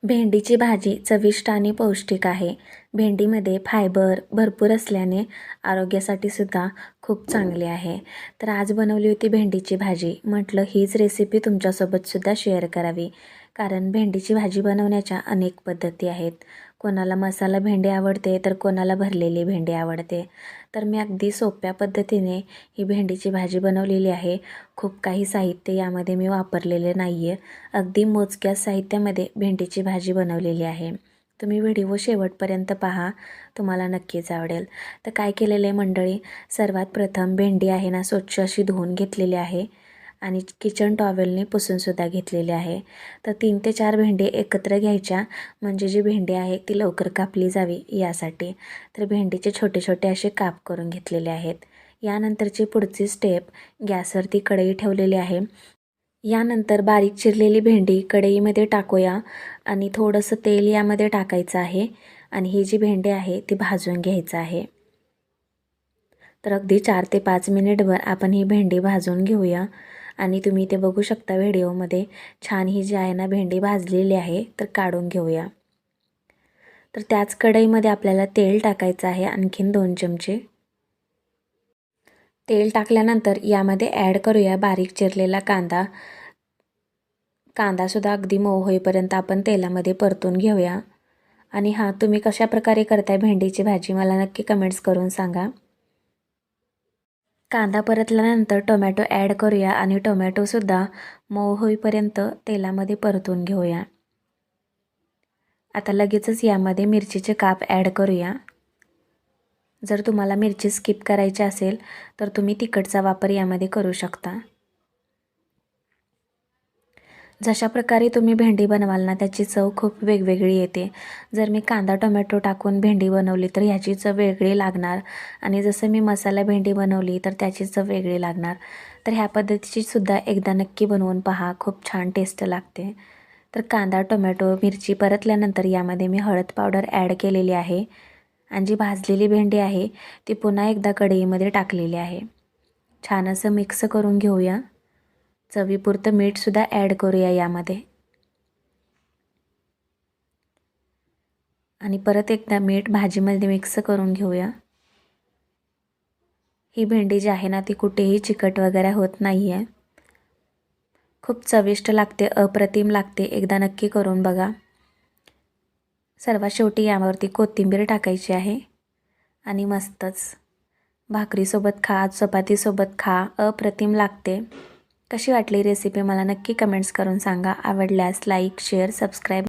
भेंडीची भाजी चविष्ट आणि पौष्टिक आहे. भेंडीमध्ये फायबर भरपूर असल्याने आरोग्यासाठी सुद्धा खूप चांगली आहे. तर आज बनवली होती भेंडीची भाजी. म्हटलं हीच रेसिपी तुमच्यासोबत सुद्धा शेअर करावी. कारण भेंडीची भाजी बनवण्याच्या अनेक पद्धती आहेत. कोणाला मसाला भेंडी आवडते तर कोणाला भरलेली भेंडी आवडते. तर मी अगदी सोप्या पद्धतीने ही भेंडीची भाजी बनवलेली आहे. खूप काही साहित्य यामध्ये मी वापरलेले नाही आहे. अगदी मोजक्या साहित्यामध्ये भेंडीची भाजी बनवलेली आहे. तुम्ही व्हिडिओ शेवटपर्यंत पहा, तुम्हाला नक्कीच आवडेल. तर काय केलेले मंडळी, सर्वात प्रथम भेंडी आहे ना स्वच्छ अशी धुवून घेतलेली आहे आणि किचन टॉवेलने पुसूनसुद्धा घेतलेली आहे. तर 3 ते 4 भेंडी एकत्र घ्यायच्या, म्हणजे जी भेंडी आहे ती लवकर कापली जावी यासाठी. तर भेंडीचे छोटे छोटे असे काप करून घेतलेले आहेत. यानंतरची पुढची स्टेप, गॅसवरती कढई ठेवलेली आहे. यानंतर बारीक चिरलेली भेंडी कढईमध्ये टाकूया आणि थोडंसं तेल यामध्ये टाकायचं आहे आणि ही जी भेंडी आहे ती भाजून घ्यायचं आहे. तर अगदी 4 ते 5 मिनिटभर आपण ही भेंडी भाजून घेऊया आणि तुम्ही ते बघू शकता व्हिडिओमध्ये, छान ही जी आहे ना भेंडी भाजलेली आहे. तर काढून घेऊया. तर त्याच कढईमध्ये आपल्याला तेल टाकायचं आहे, आणखीन 2 चमचे. तेल टाकल्यानंतर यामध्ये ॲड करूया बारीक चिरलेला कांदा. कांदासुद्धा अगदी मऊ होईपर्यंत आपण तेलामध्ये परतून घेऊया. आणि हां, तुम्ही कशा प्रकारे करताय भेंडीची भाजी मला नक्की कमेंट्स करून सांगा. कांदा परतल्यानंतर टोमॅटो ॲड करूया आणि टोमॅटोसुद्धा मऊ होईपर्यंत तेलामध्ये परतून घेऊया. आता लगेचच यामध्ये मिरचीचे काप ॲड करूया. जर तुम्हाला मिरची स्किप करायची असेल तर तुम्ही तिखटचा वापर यामध्ये करू शकता. जशा प्रकारे तुम्ही भेंडी बनवाल ना त्याची चव खूप वेगवेगळी येते. जर मी कांदा टोमॅटो टाकून भेंडी बनवली तर ह्याची चव वेगळी लागणार आणि जसं मी मसाला भेंडी बनवली तर त्याची चव वेगळी लागणार. तर ह्या पद्धतीची सुद्धा एकदा नक्की बनवून पहा, खूप छान टेस्ट लागते. तर कांदा टोमॅटो मिरची परतल्यानंतर यामध्ये मी हळद पावडर ॲड केलेली आहे आणि जी भाजलेली भेंडी आहे ती पुन्हा एकदा कढईमध्ये टाकलेली आहे. छान असं मिक्स करून घेऊया. चवीपुरतं मीठसुद्धा ॲड करूया यामध्ये आणि परत एकदा मीठ भाजीमध्ये मिक्स करून घेऊया. ही भेंडी जी आहे ना ती कुठेही चिकट वगैरे होत नाही आहे. खूप चविष्ट लागते, अप्रतिम लागते. एकदा नक्की करून बघा. सर्वात शेवटी यावरती कोथिंबीर टाकायची आहे आणि मस्तच भाकरीसोबत खा, चपातीसोबत खा, अप्रतिम लागते. कशी वाटली रेसिपी मला नक्की कमेंट्स करून सांगा. आवडल्यास लाईक शेअर सबस्क्राईब